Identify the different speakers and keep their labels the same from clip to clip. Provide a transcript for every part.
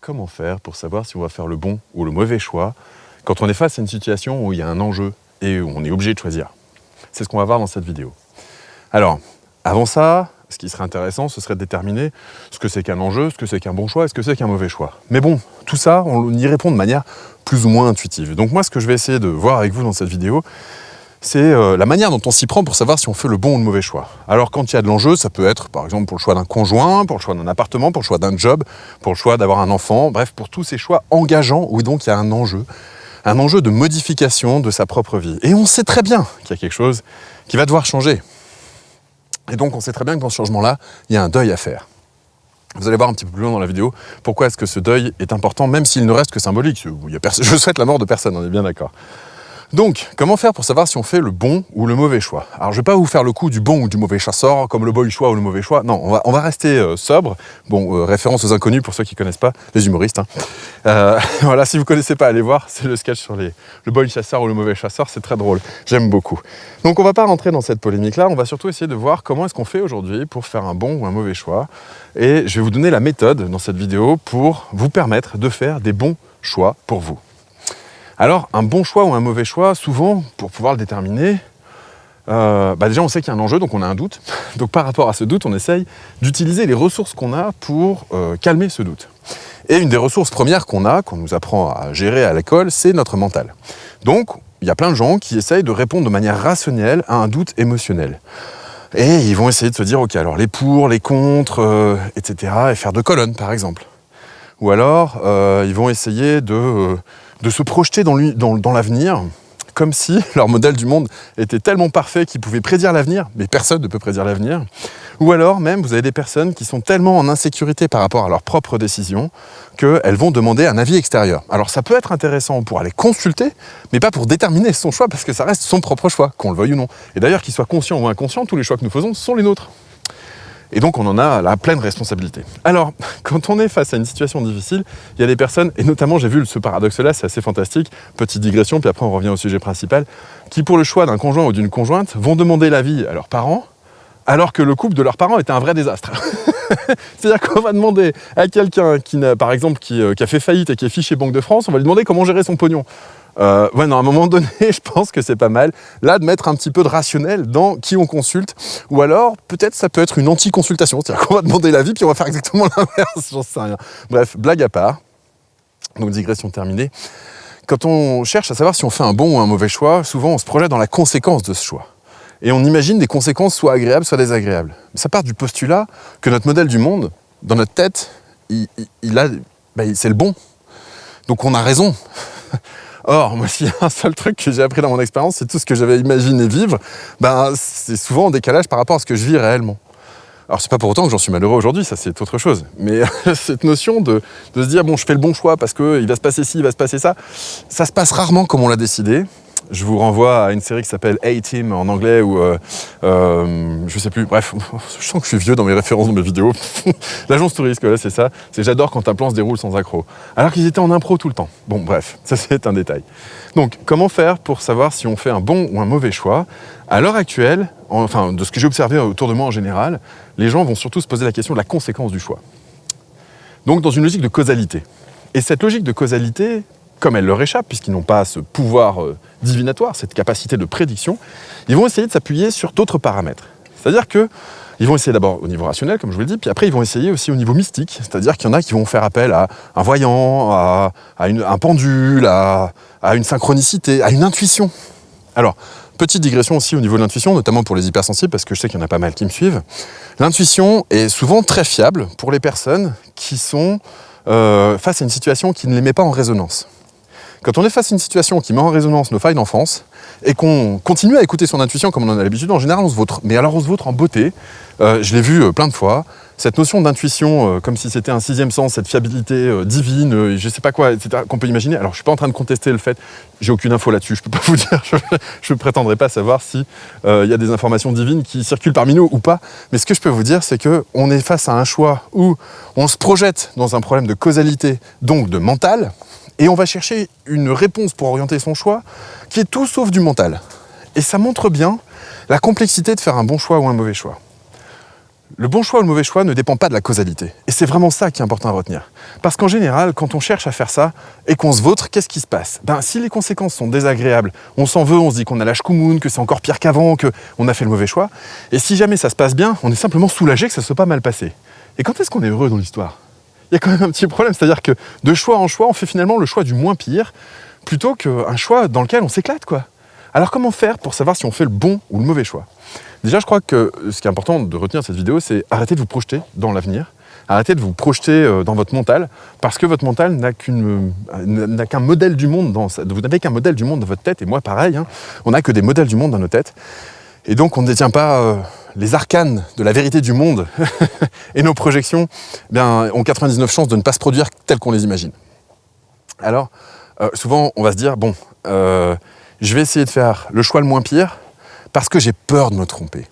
Speaker 1: comment faire pour savoir si on va faire le bon ou le mauvais choix quand on est face à une situation où il y a un enjeu et où on est obligé de choisir. C'est ce qu'on va voir dans cette vidéo. Alors, avant ça, ce qui serait intéressant, ce serait de déterminer ce que c'est qu'un enjeu, ce que c'est qu'un bon choix et ce que c'est qu'un mauvais choix. Mais bon, tout ça, on y répond de manière plus ou moins intuitive. Donc moi, ce que je vais essayer de voir avec vous dans cette vidéo, c'est la manière dont on s'y prend pour savoir si on fait le bon ou le mauvais choix. Alors quand il y a de l'enjeu, ça peut être par exemple pour le choix d'un conjoint, pour le choix d'un appartement, pour le choix d'un job, pour le choix d'avoir un enfant, bref, pour tous ces choix engageants où donc il y a un enjeu de modification de sa propre vie. Et on sait très bien qu'il y a quelque chose qui va devoir changer. Et donc on sait très bien que dans ce changement-là, il y a un deuil à faire. Vous allez voir un petit peu plus loin dans la vidéo pourquoi est-ce que ce deuil est important, même s'il ne reste que symbolique. Je souhaite la mort de personne, on est bien d'accord. Donc, comment faire pour savoir si on fait le bon ou le mauvais choix? Alors, je ne vais pas vous faire le coup du bon ou du mauvais chasseur, comme le bon choix ou le mauvais choix. Non, on va rester sobre. Bon, référence aux inconnus pour ceux qui ne connaissent pas, les humoristes. Voilà, si vous ne connaissez pas, allez voir. C'est le sketch sur le bon chasseur ou le mauvais chasseur. C'est très drôle. J'aime beaucoup. Donc, on ne va pas rentrer dans cette polémique-là. On va surtout essayer de voir comment est-ce qu'on fait aujourd'hui pour faire un bon ou un mauvais choix. Et je vais vous donner la méthode dans cette vidéo pour vous permettre de faire des bons choix pour vous. Alors, un bon choix ou un mauvais choix, souvent, pour pouvoir le déterminer, déjà on sait qu'il y a un enjeu, donc on a un doute. Donc par rapport à ce doute, on essaye d'utiliser les ressources qu'on a pour calmer ce doute. Et une des ressources premières qu'on nous apprend à gérer à l'école, c'est notre mental. Donc, il y a plein de gens qui essayent de répondre de manière rationnelle à un doute émotionnel. Et ils vont essayer de se dire, ok, alors les pour, les contre, etc., et faire 2 colonnes, par exemple. Ou alors, ils vont essayer de se projeter dans l'avenir, comme si leur modèle du monde était tellement parfait qu'ils pouvaient prédire l'avenir, mais personne ne peut prédire l'avenir. Ou alors même, vous avez des personnes qui sont tellement en insécurité par rapport à leurs propres décisions qu'elles vont demander un avis extérieur. Alors ça peut être intéressant pour aller consulter, mais pas pour déterminer son choix, parce que ça reste son propre choix, qu'on le veuille ou non. Et d'ailleurs, qu'il soit conscient ou inconscient, tous les choix que nous faisons sont les nôtres. Et donc on en a la pleine responsabilité. Alors, quand on est face à une situation difficile, il y a des personnes, et notamment j'ai vu ce paradoxe-là, c'est assez fantastique, petite digression, puis après on revient au sujet principal, qui pour le choix d'un conjoint ou d'une conjointe vont demander l'avis à leurs parents, alors que le couple de leurs parents était un vrai désastre. C'est-à-dire qu'on va demander à quelqu'un qui, par exemple, qui a fait faillite et qui est fiché Banque de France, on va lui demander comment gérer son pognon. À un moment donné, je pense que c'est pas mal, là, de mettre un petit peu de rationnel dans qui on consulte, ou alors, peut-être, ça peut être une anti-consultation, c'est-à-dire qu'on va demander l'avis, puis on va faire exactement l'inverse, j'en sais rien. Bref, blague à part, donc digression terminée. Quand on cherche à savoir si on fait un bon ou un mauvais choix, souvent on se projette dans la conséquence de ce choix. Et on imagine des conséquences soit agréables, soit désagréables. Mais ça part du postulat que notre modèle du monde, dans notre tête, c'est le bon. Donc on a raison. Or, moi, s'il y a un seul truc que j'ai appris dans mon expérience, c'est tout ce que j'avais imaginé vivre, c'est souvent en décalage par rapport à ce que je vis réellement. Alors, c'est pas pour autant que j'en suis malheureux aujourd'hui, ça c'est autre chose. Mais cette notion de se dire, bon, je fais le bon choix parce qu'il va se passer ci, il va se passer ça se passe rarement comme on l'a décidé. Je vous renvoie à une série qui s'appelle A-Team en anglais ou je sais plus, bref, je sens que je suis vieux dans mes références, dans mes vidéos. L'agence touriste, là, c'est ça. J'adore quand un plan se déroule sans accroc. Alors qu'ils étaient en impro tout le temps. Bon, bref, ça c'est un détail. Donc, comment faire pour savoir si on fait un bon ou un mauvais choix? À l'heure actuelle, de ce que j'ai observé autour de moi en général, les gens vont surtout se poser la question de la conséquence du choix. Donc, dans une logique de causalité. Et cette logique de causalité, comme elle leur échappe, puisqu'ils n'ont pas ce pouvoir divinatoire, cette capacité de prédiction, ils vont essayer de s'appuyer sur d'autres paramètres. C'est-à-dire qu'ils vont essayer d'abord au niveau rationnel, comme je vous l'ai dit, puis après ils vont essayer aussi au niveau mystique, c'est-à-dire qu'il y en a qui vont faire appel à un voyant, à un pendule, à une synchronicité, à une intuition. Alors, petite digression aussi au niveau de l'intuition, notamment pour les hypersensibles, parce que je sais qu'il y en a pas mal qui me suivent. L'intuition est souvent très fiable pour les personnes qui sont face à une situation qui ne les met pas en résonance. Quand on est face à une situation qui met en résonance nos failles d'enfance et qu'on continue à écouter son intuition comme on en a l'habitude, en général on se vautre. Mais alors on se vautre en beauté. Je l'ai vu plein de fois. Cette notion d'intuition, comme si c'était un 6e sens, cette fiabilité divine, je sais pas quoi, etc., qu'on peut imaginer. Alors je suis pas en train de contester le fait, j'ai aucune info là-dessus, je peux pas vous dire, je ne prétendrai pas savoir si y a des informations divines qui circulent parmi nous ou pas. Mais ce que je peux vous dire, c'est qu'on est face à un choix où on se projette dans un problème de causalité, donc de mental, et on va chercher une réponse pour orienter son choix qui est tout sauf du mental. Et ça montre bien la complexité de faire un bon choix ou un mauvais choix. Le bon choix ou le mauvais choix ne dépend pas de la causalité. Et c'est vraiment ça qui est important à retenir. Parce qu'en général, quand on cherche à faire ça et qu'on se vautre, qu'est-ce qui se passe? Si les conséquences sont désagréables, on s'en veut, on se dit qu'on a la shkoumoun, que c'est encore pire qu'avant, qu'on a fait le mauvais choix. Et si jamais ça se passe bien, on est simplement soulagé que ça ne soit pas mal passé. Et quand est-ce qu'on est heureux dans l'histoire? Il y a quand même un petit problème, c'est-à-dire que de choix en choix, on fait finalement le choix du moins pire, plutôt qu'un choix dans lequel on s'éclate, quoi. Alors comment faire pour savoir si on fait le bon ou le mauvais choix? Déjà, je crois que ce qui est important de retenir de cette vidéo, c'est arrêter de vous projeter dans l'avenir, arrêtez de vous projeter dans votre mental, parce que votre mental n'a qu'un modèle du monde vous n'avez qu'un modèle du monde dans votre tête, et moi pareil, hein, on n'a que des modèles du monde dans nos têtes. Et donc on ne détient pas les arcanes de la vérité du monde, et nos projections ont 99 chances de ne pas se produire telles qu'on les imagine. Alors, souvent on va se dire, bon, je vais essayer de faire le choix le moins pire, parce que j'ai peur de me tromper.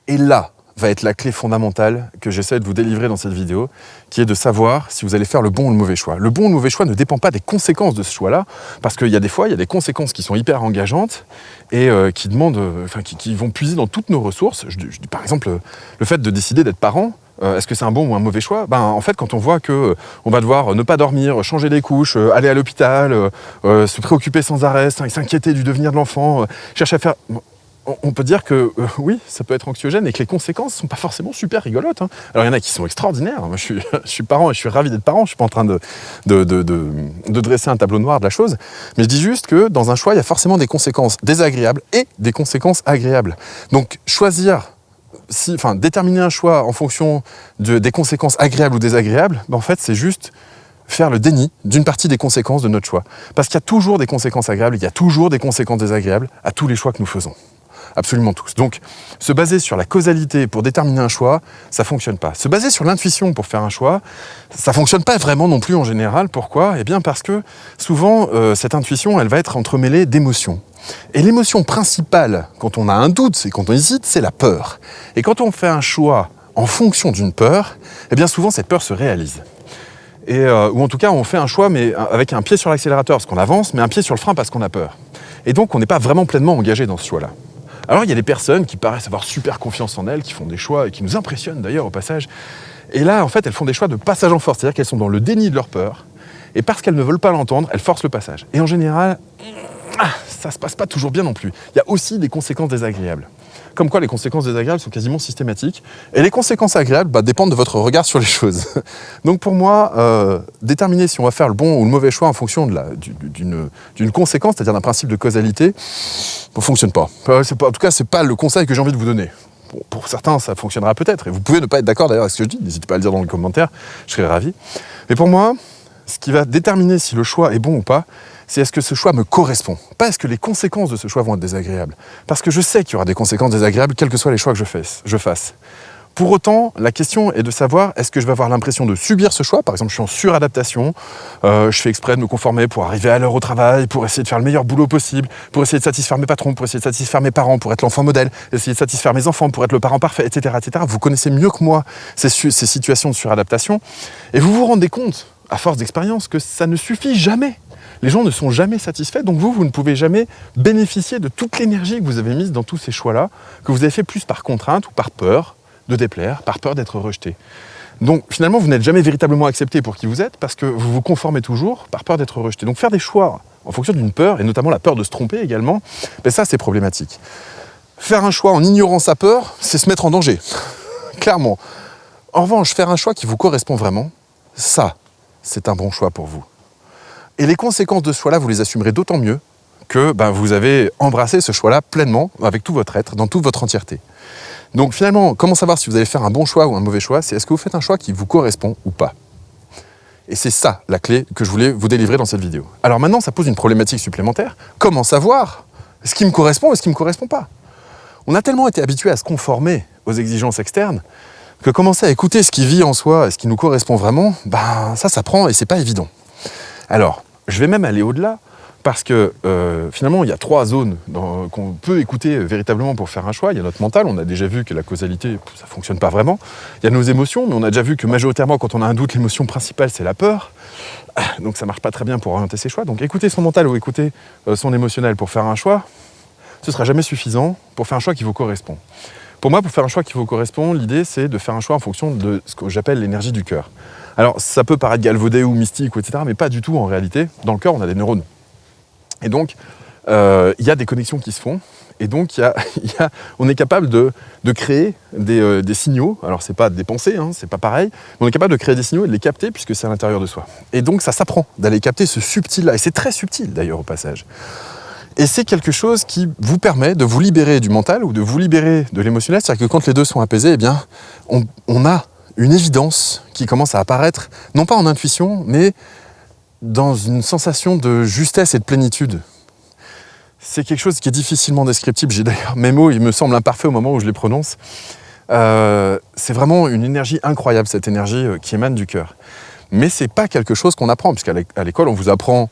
Speaker 1: Et là va être la clé fondamentale que j'essaie de vous délivrer dans cette vidéo, qui est de savoir si vous allez faire le bon ou le mauvais choix. Le bon ou le mauvais choix ne dépend pas des conséquences de ce choix-là, parce qu'il y a des fois, il y a des conséquences qui sont hyper engageantes et qui demandent, qui vont puiser dans toutes nos ressources. Je dis par exemple, le fait de décider d'être parent, est-ce que c'est un bon ou un mauvais choix? En fait, quand on voit qu'on va devoir ne pas dormir, changer les couches, aller à l'hôpital, se préoccuper sans arrêt, s'inquiéter du devenir de l'enfant, chercher à faire... On peut dire que oui, ça peut être anxiogène et que les conséquences ne sont pas forcément super rigolotes, hein. Alors il y en a qui sont extraordinaires. Moi, je suis parent et je suis ravi d'être parent. Je ne suis pas en train de dresser un tableau noir de la chose. Mais je dis juste que dans un choix, il y a forcément des conséquences désagréables et des conséquences agréables. Donc déterminer un choix en fonction des conséquences agréables ou désagréables, en fait, c'est juste faire le déni d'une partie des conséquences de notre choix. Parce qu'il y a toujours des conséquences agréables, il y a toujours des conséquences désagréables à tous les choix que nous faisons. Absolument tous. Donc, se baser sur la causalité pour déterminer un choix, ça ne fonctionne pas. Se baser sur l'intuition pour faire un choix, ça ne fonctionne pas vraiment non plus en général. Pourquoi? Eh bien parce que souvent, cette intuition, elle va être entremêlée d'émotions. Et l'émotion principale, quand on a un doute et quand on hésite, c'est la peur. Et quand on fait un choix en fonction d'une peur, eh bien souvent, cette peur se réalise. Ou en tout cas, on fait un choix, mais avec un pied sur l'accélérateur parce qu'on avance, mais un pied sur le frein parce qu'on a peur. Et donc, on n'est pas vraiment pleinement engagé dans ce choix-là. Alors, il y a des personnes qui paraissent avoir super confiance en elles, qui font des choix et qui nous impressionnent d'ailleurs au passage. Et là, en fait, elles font des choix de passage en force, c'est-à-dire qu'elles sont dans le déni de leur peur. Et parce qu'elles ne veulent pas l'entendre, elles forcent le passage. Et en général, ça ne se passe pas toujours bien non plus. Il y a aussi des conséquences désagréables. Comme quoi, les conséquences désagréables sont quasiment systématiques. Et les conséquences agréables dépendent de votre regard sur les choses. Donc pour moi, déterminer si on va faire le bon ou le mauvais choix en fonction d'une conséquence, c'est-à-dire d'un principe de causalité, ne fonctionne pas. En tout cas, ce n'est pas le conseil que j'ai envie de vous donner. Bon, pour certains, ça fonctionnera peut-être. Et vous pouvez ne pas être d'accord d'ailleurs avec ce que je dis. N'hésitez pas à le dire dans les commentaires. Je serais ravi. Mais pour moi, ce qui va déterminer si le choix est bon ou pas, c'est est-ce que ce choix me correspond. Pas est-ce que les conséquences de ce choix vont être désagréables. Parce que je sais qu'il y aura des conséquences désagréables, quels que soient les choix que je fasse. Pour autant, la question est de savoir, est-ce que je vais avoir l'impression de subir ce choix? Par exemple, je suis en suradaptation, je fais exprès de me conformer pour arriver à l'heure au travail, pour essayer de faire le meilleur boulot possible, pour essayer de satisfaire mes patrons, pour essayer de satisfaire mes parents, pour être l'enfant modèle, essayer de satisfaire mes enfants, pour être le parent parfait, etc. etc. Vous connaissez mieux que moi ces situations de suradaptation, et vous vous rendez compte, à force d'expérience, que ça ne suffit jamais. Les gens ne sont jamais satisfaits, donc vous ne pouvez jamais bénéficier de toute l'énergie que vous avez mise dans tous ces choix-là, que vous avez fait plus par contrainte ou par peur de déplaire, par peur d'être rejeté. Donc finalement, vous n'êtes jamais véritablement accepté pour qui vous êtes, parce que vous vous conformez toujours par peur d'être rejeté. Donc faire des choix en fonction d'une peur, et notamment la peur de se tromper également, ça c'est problématique. Faire un choix en ignorant sa peur, c'est se mettre en danger, clairement. En revanche, faire un choix qui vous correspond vraiment, ça, c'est un bon choix pour vous. Et les conséquences de ce choix-là, vous les assumerez d'autant mieux que vous avez embrassé ce choix-là pleinement, avec tout votre être, dans toute votre entièreté. Donc finalement, comment savoir si vous allez faire un bon choix ou un mauvais choix? C'est est-ce que vous faites un choix qui vous correspond ou pas? Et c'est ça la clé que je voulais vous délivrer dans cette vidéo. Alors maintenant, ça pose une problématique supplémentaire. Comment savoir ce qui me correspond et ce qui ne me correspond pas? On a tellement été habitué à se conformer aux exigences externes que commencer à écouter ce qui vit en soi et ce qui nous correspond vraiment, ça prend et c'est pas évident. Alors, je vais même aller au-delà, parce que finalement, il y a 3 zones qu'on peut écouter véritablement pour faire un choix. Il y a notre mental, on a déjà vu que la causalité, ça ne fonctionne pas vraiment. Il y a nos émotions, mais on a déjà vu que majoritairement, quand on a un doute, l'émotion principale, c'est la peur. Donc ça ne marche pas très bien pour orienter ses choix. Donc écouter son mental ou écouter son émotionnel pour faire un choix, ce ne sera jamais suffisant pour faire un choix qui vous correspond. Pour moi, pour faire un choix qui vous correspond, l'idée c'est de faire un choix en fonction de ce que j'appelle l'énergie du cœur. Alors ça peut paraître galvaudé ou mystique, etc., mais pas du tout en réalité. Dans le cœur, on a des neurones. Et donc, il y a des connexions qui se font. Et donc, on est capable de créer des signaux. Alors, c'est pas des pensées, hein, c'est pas pareil. Mais on est capable de créer des signaux et de les capter puisque c'est à l'intérieur de soi. Et donc, ça s'apprend d'aller capter ce subtil-là. Et c'est très subtil d'ailleurs au passage. Et c'est quelque chose qui vous permet de vous libérer du mental ou de vous libérer de l'émotionnel. C'est-à-dire que quand les deux sont apaisés, eh bien, on a une évidence qui commence à apparaître, non pas en intuition, mais dans une sensation de justesse et de plénitude. C'est quelque chose qui est difficilement descriptible. J'ai d'ailleurs mes mots, ils me semblent imparfaits au moment où je les prononce. C'est vraiment une énergie incroyable, cette énergie qui émane du cœur. Mais c'est pas quelque chose qu'on apprend, puisqu'à l'école, on vous apprend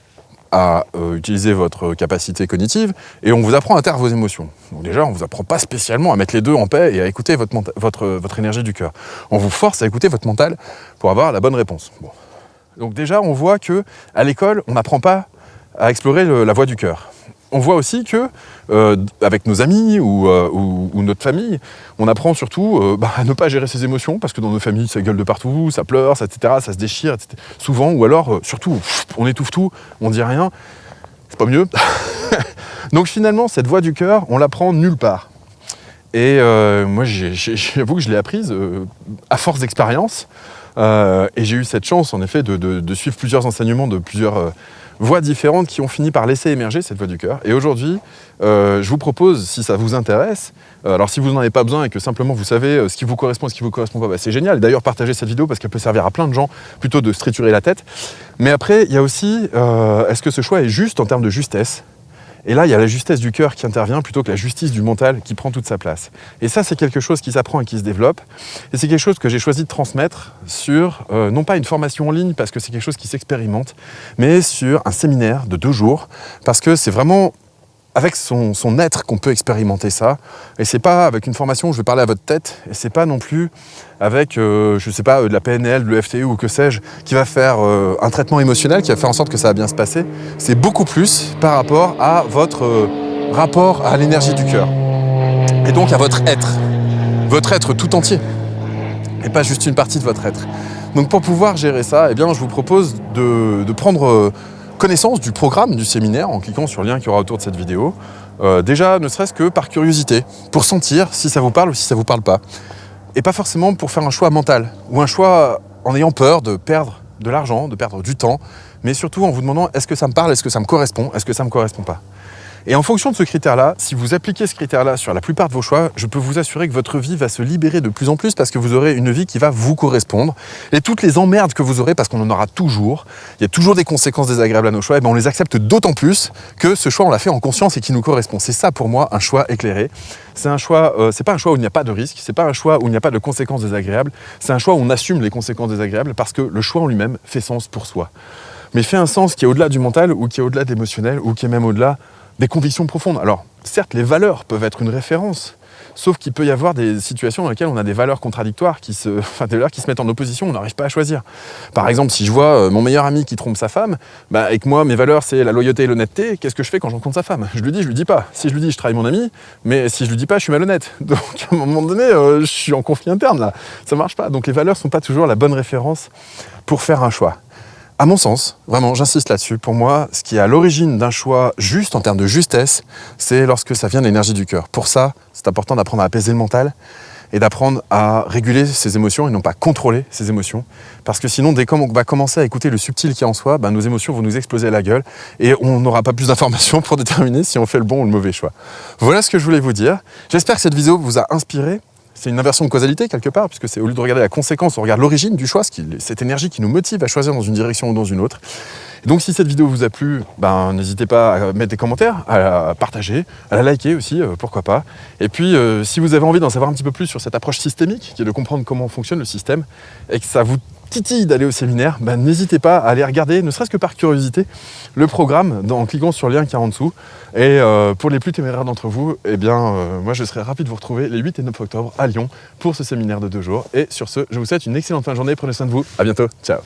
Speaker 1: à utiliser votre capacité cognitive et on vous apprend à taire vos émotions. Donc déjà, on ne vous apprend pas spécialement à mettre les deux en paix et à écouter votre énergie du cœur. On vous force à écouter votre mental pour avoir la bonne réponse. Bon. Donc déjà, on voit qu'à l'école, on n'apprend pas à explorer la voie du cœur. On voit aussi que, avec nos amis ou notre famille, on apprend surtout à ne pas gérer ses émotions, parce que dans nos familles, ça gueule de partout, ça pleure, etc., ça se déchire, etc. Souvent, ou alors, surtout, on étouffe tout, on dit rien, c'est pas mieux. Donc finalement, cette voix du cœur, on l'apprend nulle part. Et moi, j'avoue que je l'ai apprise à force d'expérience, et j'ai eu cette chance, en effet, de suivre plusieurs enseignements de plusieurs voix différentes qui ont fini par laisser émerger cette voix du cœur. Et aujourd'hui, je vous propose, si ça vous intéresse, alors si vous n'en avez pas besoin et que simplement vous savez ce qui vous correspond et ce qui ne vous correspond pas, bah c'est génial. D'ailleurs, partagez cette vidéo parce qu'elle peut servir à plein de gens, plutôt de se triturer la tête. Mais après, il y a aussi, est-ce que ce choix est juste en termes de justesse ? Et là, il y a la justesse du cœur qui intervient plutôt que la justice du mental qui prend toute sa place. Et ça, c'est quelque chose qui s'apprend et qui se développe. Et c'est quelque chose que j'ai choisi de transmettre sur, non pas une formation en ligne, parce que c'est quelque chose qui s'expérimente, mais sur un séminaire de 2 jours, parce que c'est vraiment avec son être qu'on peut expérimenter ça. Et c'est pas avec une formation où je vais parler à votre tête, et c'est pas non plus avec, je sais pas, de la PNL, de l'EFT ou que sais-je, qui va faire un traitement émotionnel, qui va faire en sorte que ça va bien se passer. C'est beaucoup plus par rapport à votre rapport à l'énergie du cœur. Et donc à votre être tout entier, et pas juste une partie de votre être. Donc pour pouvoir gérer ça, eh bien, je vous propose de prendre connaissance du programme du séminaire en cliquant sur le lien qu'il y aura autour de cette vidéo. Déjà, ne serait-ce que par curiosité, pour sentir si ça vous parle ou si ça vous parle pas. Et pas forcément pour faire un choix mental, ou un choix en ayant peur de perdre de l'argent, de perdre du temps, mais surtout en vous demandant est-ce que ça me parle, est-ce que ça me correspond, est-ce que ça me correspond pas. Et en fonction de ce critère-là, si vous appliquez ce critère-là sur la plupart de vos choix, je peux vous assurer que votre vie va se libérer de plus en plus parce que vous aurez une vie qui va vous correspondre. Et toutes les emmerdes que vous aurez, parce qu'on en aura toujours, il y a toujours des conséquences désagréables à nos choix, et bien on les accepte d'autant plus que ce choix, on l'a fait en conscience et qui nous correspond. C'est ça pour moi un choix éclairé. C'est un choix, c'est pas un choix où il n'y a pas de risque, c'est pas un choix où il n'y a pas de conséquences désagréables, c'est un choix où on assume les conséquences désagréables parce que le choix en lui-même fait sens pour soi. Mais fait un sens qui est au-delà du mental ou qui est au-delà de l'émotionnel ou qui est même au-delà des convictions profondes. Alors, certes, les valeurs peuvent être une référence, sauf qu'il peut y avoir des situations dans lesquelles on a des valeurs contradictoires, des valeurs qui se mettent en opposition, on n'arrive pas à choisir. Par exemple, si je vois mon meilleur ami qui trompe sa femme, et que moi, mes valeurs, c'est la loyauté et l'honnêteté, qu'est-ce que je fais quand je rencontre sa femme ? Je lui dis pas. Si je lui dis, je trahis mon ami, mais si je lui dis pas, je suis malhonnête. Donc, à un moment donné, je suis en conflit interne, là. Ça marche pas. Donc, les valeurs ne sont pas toujours la bonne référence pour faire un choix. À mon sens, vraiment, j'insiste là-dessus, pour moi, ce qui est à l'origine d'un choix juste en termes de justesse, c'est lorsque ça vient de l'énergie du cœur. Pour ça, c'est important d'apprendre à apaiser le mental et d'apprendre à réguler ses émotions et non pas contrôler ses émotions. Parce que sinon, dès qu'on va commencer à écouter le subtil qu'il y a en soi, nos émotions vont nous exploser à la gueule et on n'aura pas plus d'informations pour déterminer si on fait le bon ou le mauvais choix. Voilà ce que je voulais vous dire. J'espère que cette vidéo vous a inspiré. C'est une inversion de causalité quelque part, puisque c'est au lieu de regarder la conséquence, on regarde l'origine du choix, cette énergie qui nous motive à choisir dans une direction ou dans une autre. Et donc si cette vidéo vous a plu, n'hésitez pas à mettre des commentaires, à la partager, à la liker aussi, pourquoi pas. Et puis si vous avez envie d'en savoir un petit peu plus sur cette approche systémique, qui est de comprendre comment fonctionne le système, et que ça vous titille d'aller au séminaire, n'hésitez pas à aller regarder, ne serait-ce que par curiosité, le programme en cliquant sur le lien qui est en dessous. Et pour les plus téméraires d'entre vous, moi je serai ravi de vous retrouver les 8 et 9 octobre à Lyon pour ce séminaire de 2 jours. Et sur ce, je vous souhaite une excellente fin de journée, prenez soin de vous, à bientôt, ciao.